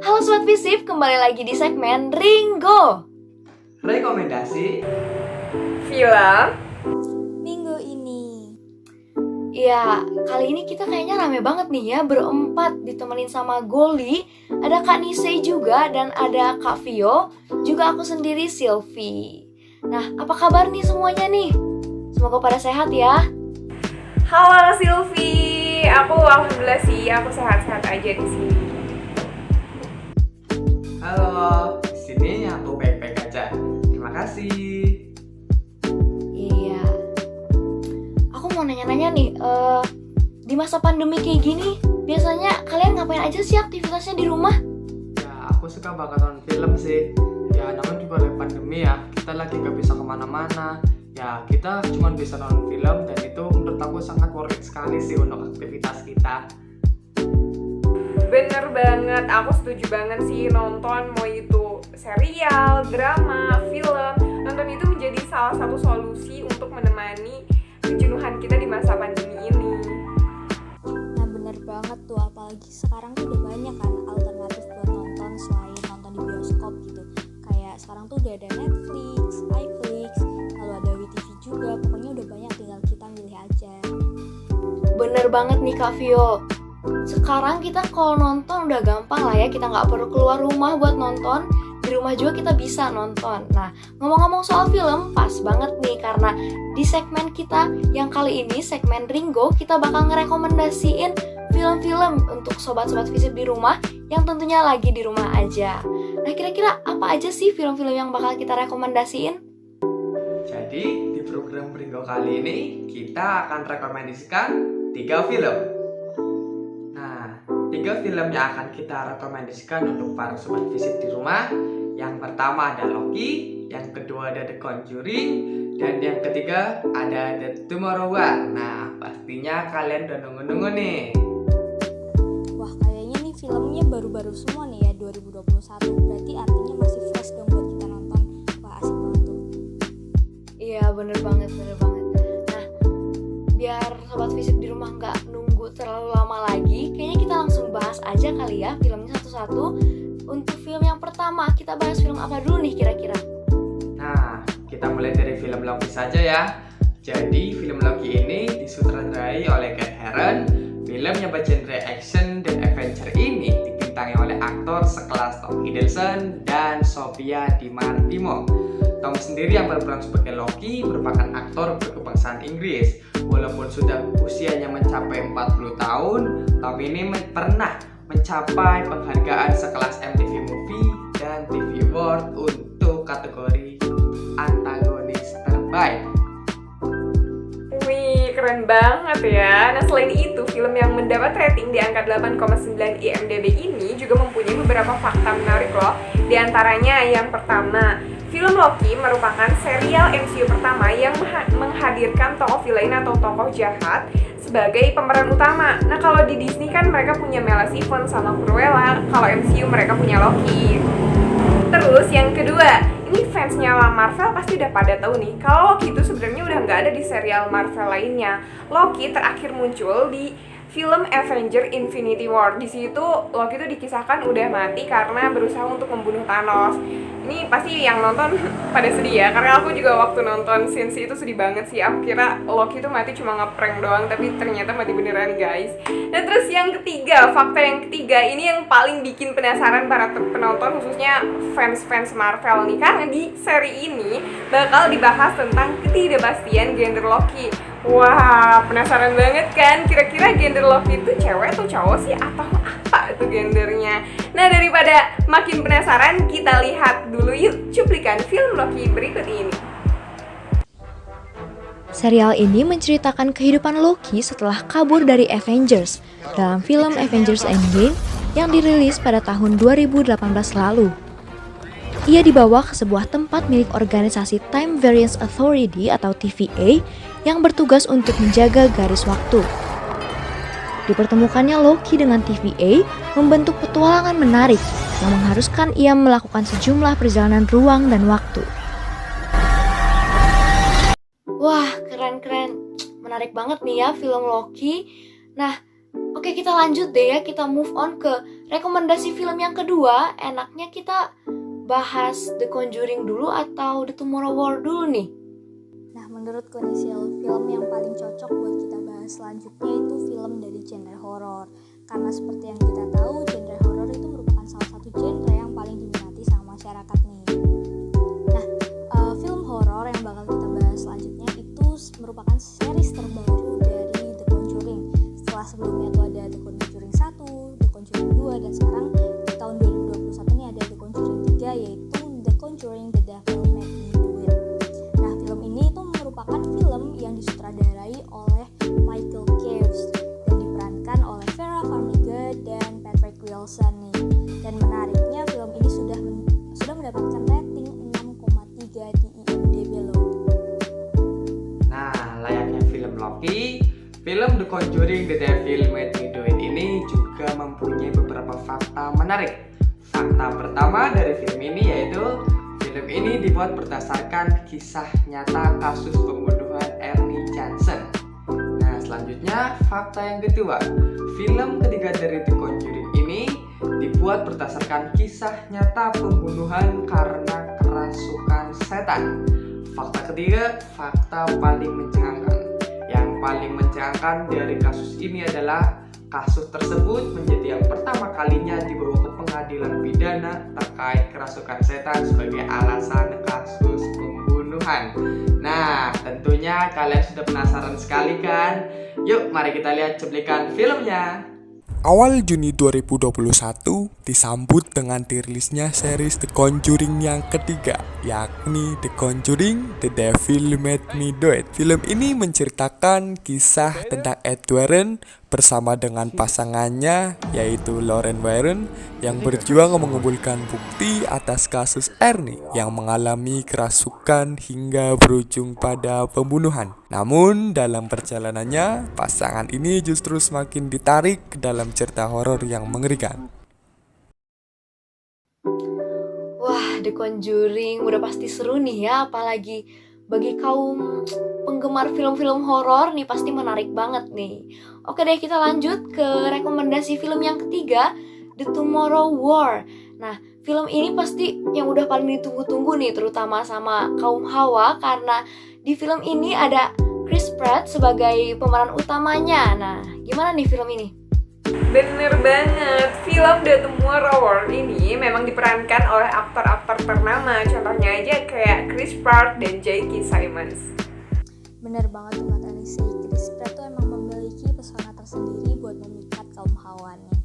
Halo Sobat Visip, kembali lagi di segmen Ringo. Rekomendasi film Minggu ini. Ya, kali ini kita kayaknya rame banget nih ya, berempat ditemenin sama Goli. Ada Kak Nisei juga dan ada Kak Vio, juga aku sendiri Silvi. Nah, apa kabar nih semuanya nih? Semoga pada sehat ya. Halo Silvi, aku alhamdulillah sih, aku sehat-sehat aja di sini. Halo, di sini aku baik-baik aja. Terima kasih. Iya. Aku mau nanya-nanya nih, di masa pandemi kayak gini, biasanya kalian ngapain aja sih aktivitasnya di rumah? Ya, aku suka banget nonton film sih. Ya, namun juga oleh pandemi ya, kita lagi gak bisa kemana-mana. Ya, kita cuma bisa nonton film dan itu menurut aku sangat worth it sekali sih untuk aktivitas kita. Bener banget, aku setuju banget sih nonton, mau itu serial, drama, film. Nonton itu menjadi salah satu solusi untuk menemani kejenuhan kita di masa pandemi ini. Nah bener banget tuh, apalagi sekarang tuh udah banyak kan alternatif buat nonton selain nonton di bioskop gitu. Kayak sekarang tuh udah ada Netflix, iFlix, lalu ada WeTV juga, pokoknya udah banyak, tinggal kita milih aja. Bener banget nih Kak Vio. Sekarang kita kalau nonton udah gampang lah ya, kita nggak perlu keluar rumah buat nonton. Di rumah juga kita bisa nonton. Nah, ngomong-ngomong soal film, pas banget nih karena di segmen kita yang kali ini, segmen Ringo, kita bakal ngerekomendasiin film-film untuk sobat-sobat visip di rumah yang tentunya lagi di rumah aja. Nah, kira-kira apa aja sih film-film yang bakal kita rekomendasiin? Jadi, di program Ringo kali ini, kita akan rekomendasikan 3 film. Nah, 3 film yang akan kita rekomendasikan untuk para sobat visip di rumah. Yang pertama ada Loki, yang kedua ada The Conjuring, dan yang ketiga ada The Tomorrow War. Nah, pastinya kalian udah nunggu-nunggu nih. Wah kayaknya nih filmnya baru-baru semua nih ya, 2021. Berarti artinya masih fresh dong buat kita nonton. Wah asik banget tuh. Iya, bener banget. Nah, biar sobat visip di rumah nggak nunggu terlalu lama lagi, kayaknya kita langsung bahas aja kali ya filmnya satu-satu. Untuk film yang pertama, kita bahas film apa dulu nih kira-kira? Nah, kita mulai dari film Loki saja ya. Jadi, film Loki ini disutradarai oleh Ken Heron. Film yang bergenre action dan adventure ini dibintangi oleh aktor sekelas Tom Hiddleston dan Sophia Di Martino. Tom sendiri yang berperan sebagai Loki merupakan aktor berkebangsaan Inggris. Walaupun sudah usianya mencapai 40 tahun, Tom ini pernah mencapai penghargaan sekelas MTV Movie dan TV Award untuk kategori antagonis terbaik. Wih, keren banget ya. Nah, selain itu, film yang mendapat rating di angka 8,9 IMDb ini juga mempunyai beberapa fakta menarik loh. Di antaranya yang pertama, film Loki merupakan serial MCU pertama yang menghadirkan tokoh villain atau tokoh jahat sebagai pemeran utama. Nah, kalau di Disney kan mereka punya Mela Evans sama Cruella, kalau MCU mereka punya Loki. Terus yang kedua, ini fansnya Marvel pasti udah pada tahu nih, kalau Loki itu sebenarnya udah nggak ada di serial Marvel lainnya. Loki terakhir muncul di film Avenger Infinity War. Di situ Loki itu dikisahkan udah mati karena berusaha untuk membunuh Thanos. Ini pasti yang nonton pada sedih ya, karena aku juga waktu nonton scene itu sedih banget sih. Aku kira Loki itu mati cuma ngeprank doang, tapi ternyata mati beneran guys. Dan terus yang ketiga, fakta yang ketiga ini yang paling bikin penasaran para penonton, khususnya fans-fans Marvel nih, karena di seri ini bakal dibahas tentang ketidakpastian gender Loki. Wah, penasaran banget kan? Kira-kira gender Loki itu cewek atau cowok sih? Atau apa itu gendernya? Nah, daripada makin penasaran, kita lihat dulu yuk cuplikan film Loki berikut ini. Serial ini menceritakan kehidupan Loki setelah kabur dari Avengers dalam film Avengers Endgame yang dirilis pada tahun 2018 lalu. Ia dibawa ke sebuah tempat milik organisasi Time Variance Authority atau TVA yang bertugas untuk menjaga garis waktu. Dipertemukannya Loki dengan TVA membentuk petualangan menarik yang mengharuskan ia melakukan sejumlah perjalanan ruang dan waktu. Wah, keren. Menarik banget nih ya film Loki. Nah, oke kita lanjut deh ya, kita move on ke rekomendasi film yang kedua, enaknya kita bahas The Conjuring dulu atau The Tomorrow War dulu nih? Nah, menurutku nih Sil, film yang paling cocok buat kita bahas selanjutnya itu film dari genre horor. Karena seperti yang kita tahu, genre horor itu merupakan salah satu genre yang paling diminati sama masyarakat nih. Nah, film horor yang bakal kita bahas selanjutnya itu merupakan series terbaru dari The Conjuring. Setelah sebelumnya tuh ada The Conjuring 1, The Conjuring 2, dan sekarang di tahun 2021 ini ada The Conjuring 3, yaitu The Conjuring The Devil Made Me Do It. Nah, film ini itu merupakan film yang disutradarai oleh Michael Caves dan diperankan oleh Vera Farmiga dan Patrick Wilson nih. Dan menariknya film ini sudah mendapatkan rating 6,3 di IMDb loh. Nah, layaknya film Loki, film The Conjuring The Devil Made Me Do It ini juga mempunyai beberapa fakta menarik. Fakta pertama dari film ini yaitu film ini dibuat berdasarkan kisah nyata kasus pembunuhan Ernie Johnson. Nah, selanjutnya fakta yang kedua, film ketiga dari The Conjuring ini dibuat berdasarkan kisah nyata pembunuhan karena kerasukan setan. Fakta ketiga, fakta paling mencengangkan. Yang paling mencengangkan dari kasus ini adalah kasus tersebut menjadi yang pertama kalinya dibawa ke pengadilan pidana terkait kerasukan setan sebagai alasan kasus pembunuhan. Nah, tentunya kalian sudah penasaran sekali kan? Yuk, mari kita lihat cuplikan filmnya. Awal Juni 2021 disambut dengan dirilisnya series The Conjuring yang ketiga, yakni The Conjuring The Devil Made Me Do It. Film ini menceritakan kisah tentang Ed Warren bersama dengan pasangannya yaitu Lauren Warren yang berjuang mengumpulkan bukti atas kasus Ernie yang mengalami kerasukan hingga berujung pada pembunuhan. Namun dalam perjalanannya, pasangan ini justru semakin ditarik ke dalam cerita horor yang mengerikan. Wah, The Conjuring udah pasti seru nih ya, apalagi bagi kaum penggemar film-film horor nih pasti menarik banget nih. Oke deh, kita lanjut ke rekomendasi film yang ketiga, The Tomorrow War. Nah, film ini pasti yang udah paling ditunggu-tunggu nih, terutama sama kaum hawa, karena di film ini ada Chris Pratt sebagai pemeran utamanya. Nah, gimana nih film ini? Bener banget, film The Tomorrow War ini memang diperankan oleh aktor-aktor ternama. Contohnya aja kayak Chris Pratt dan J.K. Simmons. Bener banget tuh kata Anissa, Chris Pratt tuh emang memiliki pesona tersendiri buat memikat kaum hawa nih.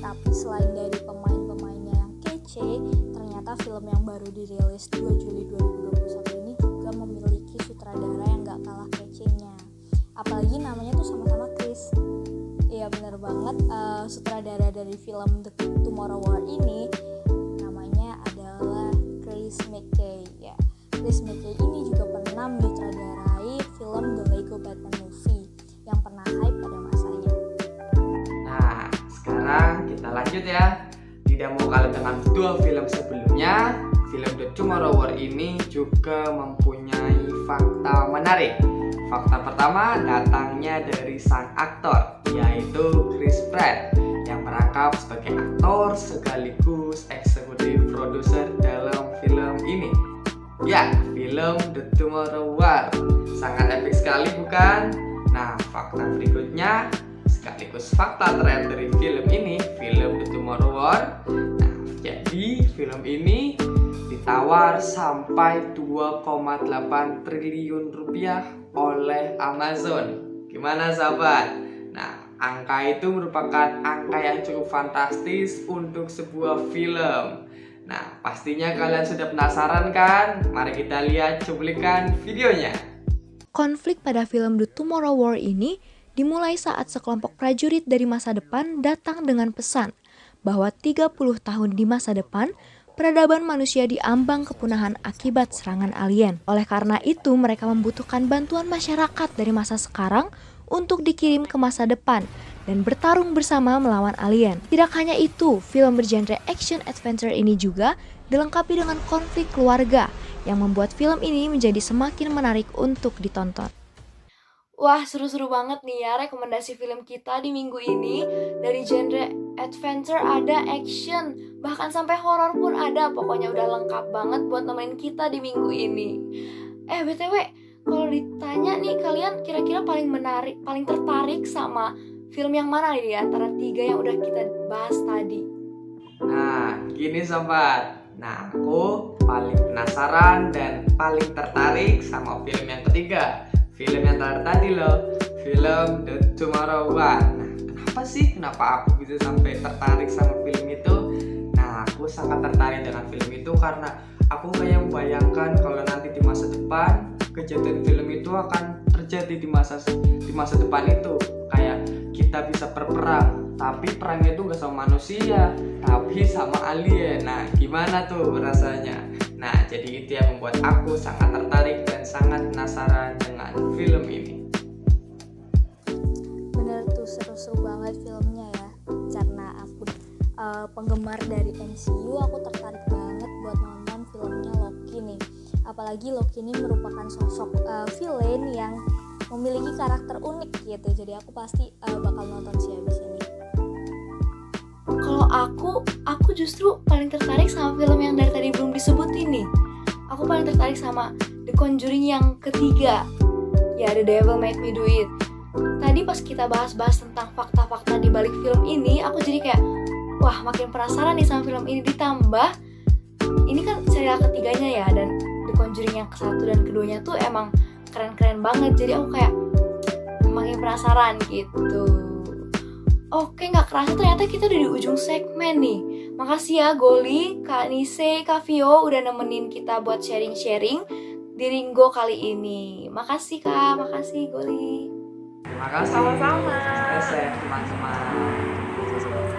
Tapi selain dari pemain-pemainnya yang kece, ternyata film yang baru dirilis 2 Juli 2021 ini juga memiliki sutradara yang gak kalah kecenya. Apalagi namanya tuh sama-sama Chris. Iya bener banget, sutradara dari film The Tomorrow War ini namanya adalah Chris McKay ya. Chris McKay ini juga pernah menyutradarai film The Lego Batman Movie yang pernah hype pada masanya. Nah, sekarang kita lanjut ya. Tidak mau kalah dengan dua film sebelumnya, film The Tomorrow War ini juga mempunyai fakta menarik. Fakta pertama datangnya dari sang aktor, yaitu Chris Pratt yang merangkap sebagai aktor sekaligus eksekutif produser dalam film ini. Ya, film The Tomorrow War. Sangat epik sekali bukan? Nah, fakta berikutnya sekaligus fakta terakhir dari film ini, film The Tomorrow War. Nah, jadi film ini ditawar sampai 2,8 triliun rupiah oleh Amazon. Gimana sahabat? Nah, angka itu merupakan angka yang cukup fantastis untuk sebuah film. Nah, pastinya kalian sudah penasaran kan? Mari kita lihat cuplikan videonya. Konflik pada film The Tomorrow War ini dimulai saat sekelompok prajurit dari masa depan datang dengan pesan bahwa 30 tahun di masa depan, peradaban manusia diambang kepunahan akibat serangan alien. Oleh karena itu, mereka membutuhkan bantuan masyarakat dari masa sekarang untuk dikirim ke masa depan dan bertarung bersama melawan alien. Tidak hanya itu, film bergenre action adventure ini juga dilengkapi dengan konflik keluarga yang membuat film ini menjadi semakin menarik untuk ditonton. Wah, seru-seru banget nih ya rekomendasi film kita di minggu ini. Dari genre adventure ada action, bahkan sampai horor pun ada. Pokoknya udah lengkap banget buat nemenin kita di minggu ini. BTW, kalau ditanya nih kalian kira-kira paling tertarik sama film yang mana nih antara 3 yang udah kita bahas tadi? Nah, gini sobat. Nah, aku paling penasaran dan paling tertarik sama film yang ketiga. Film yang tadi loh, film The Tomorrow One. Nah, kenapa aku bisa sampai tertarik sama film itu? Nah, aku sangat tertarik dengan film itu karena aku kayak membayangkan kalau nanti di masa depan kejadian film itu akan terjadi di masa depan itu. Kayak kita bisa berperang, tapi perangnya itu gak sama manusia, tapi sama alien. Nah, gimana tuh rasanya? Nah, jadi itu yang membuat aku sangat tertarik dan sangat penasaran dengan film ini. Bener tuh, seru-seru banget filmnya ya. Karena aku penggemar dari MCU, aku tertarik banget buat nonton filmnya Loki nih. Apalagi Loki ini merupakan sosok villain yang memiliki karakter unik gitu. Jadi aku pasti bakal nonton sih abis ini. Kalau aku justru paling tertarik sama film yang dari tadi belum disebutin nih. Aku paling tertarik sama The Conjuring yang ketiga. Ya, The Devil Made Me Do It. Tadi pas kita bahas-bahas tentang fakta-fakta di balik film ini, aku jadi kayak, wah, makin penasaran nih sama film ini. Ditambah, ini kan serial ketiganya ya, dan The Conjuring yang ke-1 dan keduanya tuh emang keren-keren banget. Jadi aku kayak makin penasaran gitu. Oke, gak kerasa ternyata kita udah di ujung segmen nih. Makasih ya Goli, Kak Nise, Kak Vio udah nemenin kita buat sharing-sharing di Ringo kali ini. Makasih Kak, makasih Goli. Terima kasih. Sama-sama. Stay safe teman-teman.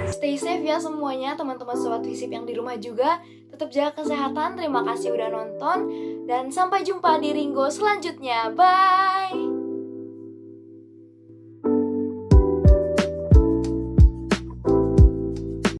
Stay safe ya semuanya, teman-teman Sobat Visip yang di rumah juga. Tetap jaga kesehatan, terima kasih udah nonton. Dan sampai jumpa di Ringo selanjutnya. Bye!